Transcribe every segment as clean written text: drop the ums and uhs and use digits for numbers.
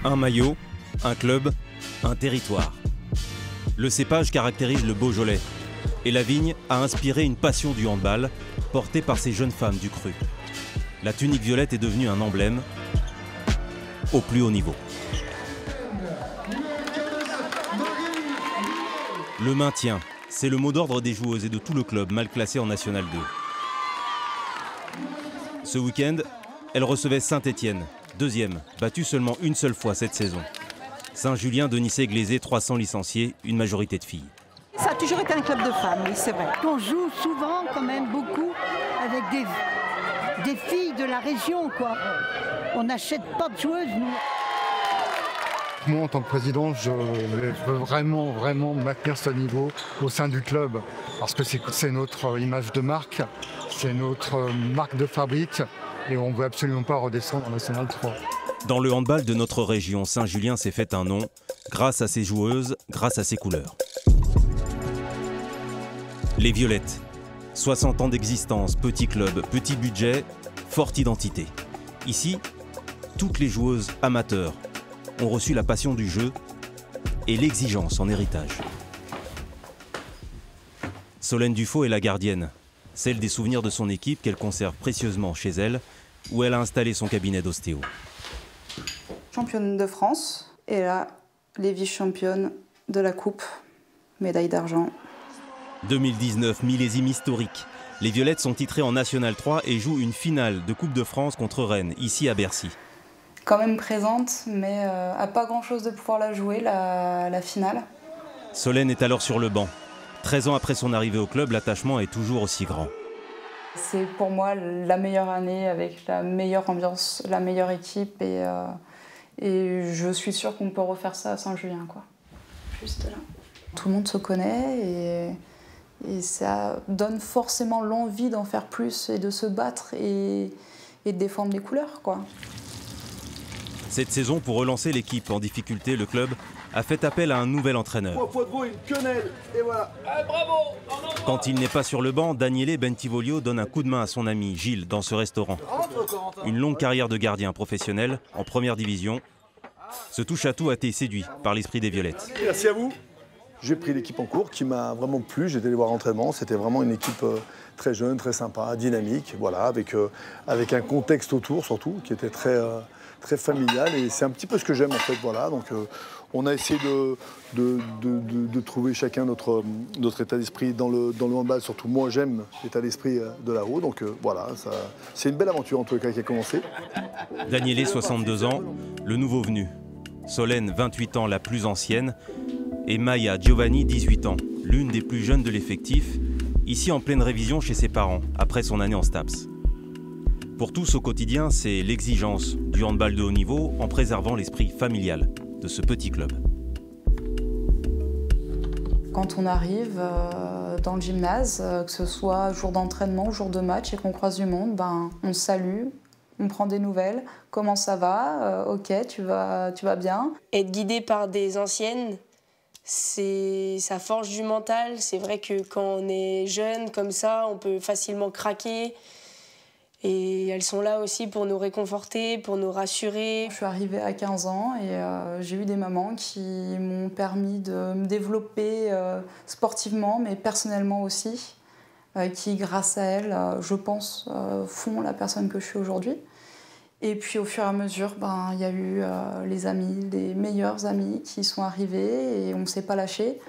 Un maillot, un club, un territoire. Le cépage caractérise le Beaujolais. Et la vigne a inspiré une passion du handball, portée par ces jeunes femmes du cru. La tunique violette est devenue un emblème au plus haut niveau. Le maintien, c'est le mot d'ordre des joueuses et de tout le club mal classé en National 2. Ce week-end, elle recevait Saint-Étienne, deuxième, battu seulement une seule fois cette saison. Saint-Julien de Nicey-Glaisé, 300 licenciés, une majorité de filles. Ça a toujours été un club de femmes, oui, c'est vrai. On joue souvent, quand même, beaucoup avec des filles de la région, quoi. On n'achète pas de joueuses, nous. Moi, en tant que président, je veux vraiment maintenir ce niveau au sein du club. Parce que c'est notre image de marque, c'est notre marque de fabrique. Et on ne veut absolument pas redescendre en National 3. Dans le handball de notre région, Saint-Julien s'est fait un nom grâce à ses joueuses, grâce à ses couleurs. Les Violettes, 60 ans d'existence, petit club, petit budget, forte identité. Ici, toutes les joueuses amateurs ont reçu la passion du jeu et l'exigence en héritage. Solène Dufaux est la gardienne, celle des souvenirs de son équipe qu'elle conserve précieusement chez elle, où elle a installé son cabinet d'ostéo. Championne de France, et là, les vice-championnes de la Coupe, médaille d'argent. 2019, millésime historique. Les Violettes sont titrées en National 3 et jouent une finale de Coupe de France contre Rennes, ici à Bercy. Quand même présente, mais à pas grand-chose de pouvoir la jouer, la finale. Solène est alors sur le banc. 13 ans après son arrivée au club, l'attachement est toujours aussi grand. C'est pour moi la meilleure année avec la meilleure ambiance, la meilleure équipe et je suis sûre qu'on peut refaire ça à Saint-Julien, quoi. Juste là. Tout le monde se connaît et ça donne forcément l'envie d'en faire plus et de se battre et de défendre les couleurs, quoi. Cette saison, pour relancer l'équipe en difficulté, le club a fait appel à un nouvel entraîneur. Quand il n'est pas sur le banc, Daniele Bentivoglio donne un coup de main à son ami Gilles dans ce restaurant. Une longue carrière de gardien professionnel en première division. Ce touche-à-tout a été séduit par l'esprit des Violettes. Merci à vous. J'ai pris l'équipe en cours qui m'a vraiment plu. J'étais allé voir l'entraînement. C'était vraiment une équipe très jeune, très sympa, dynamique, voilà, avec un contexte autour surtout qui était très familial. Et c'est un petit peu ce que j'aime en fait. Voilà. Donc, on a essayé de trouver chacun notre état d'esprit dans le handball. Surtout moi, j'aime l'état d'esprit de là-haut. Donc voilà, c'est une belle aventure en tout cas qui a commencé. Daniele, 62 ans, le nouveau venu. Solène, 28 ans, la plus ancienne. Et Maya Giovanni, 18 ans, l'une des plus jeunes de l'effectif, ici en pleine révision chez ses parents, après son année en STAPS. Pour tous au quotidien, c'est l'exigence du handball de haut niveau en préservant l'esprit familial de ce petit club. Quand on arrive dans le gymnase, que ce soit jour d'entraînement, jour de match et qu'on croise du monde, on se salue, on prend des nouvelles. Comment ça va? Ok, tu vas bien. Être guidé par des anciennes, ça forge du mental. C'est vrai que quand on est jeune comme ça, on peut facilement craquer. Et elles sont là aussi pour nous réconforter, pour nous rassurer. Je suis arrivée à 15 ans et j'ai eu des mamans qui m'ont permis de me développer sportivement, mais personnellement aussi, qui, grâce à elles, je pense, font la personne que je suis aujourd'hui. Et puis au fur et à mesure, il y a eu les amis, les meilleurs amis qui sont arrivés et on ne s'est pas lâché.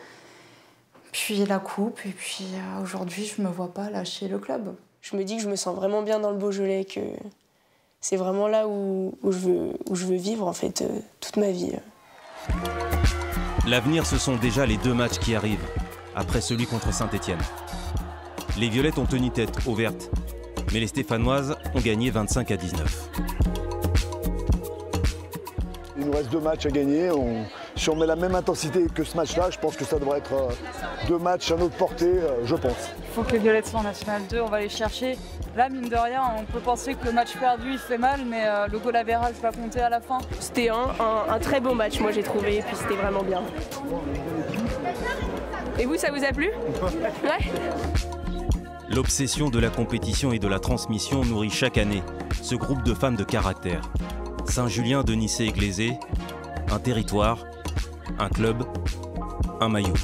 Puis la coupe, et puis aujourd'hui, je ne me vois pas lâcher le club. Je me dis que je me sens vraiment bien dans le Beaujolais, que c'est vraiment là où je veux vivre en fait toute ma vie. L'avenir, ce sont déjà les 2 matchs qui arrivent, après celui contre Saint-Étienne. Les Violettes ont tenu tête aux Vertes, mais les Stéphanoises ont gagné 25-19. Il nous reste 2 matchs à gagner. Si on met la même intensité que ce match-là, je pense que ça devrait être 2 matchs à notre portée, je pense. Il faut que les Violettes soient en National 2, on va les chercher. Là, mine de rien, on peut penser que le match perdu, il fait mal, mais le goal average va compter à la fin. C'était un très bon match, moi j'ai trouvé, et puis c'était vraiment bien. Et vous, ça vous a plu? Ouais. L'obsession de la compétition et de la transmission nourrit chaque année ce groupe de femmes de caractère. Saint-Julien de Nicey-Glaisé, un territoire, un club, un maillot.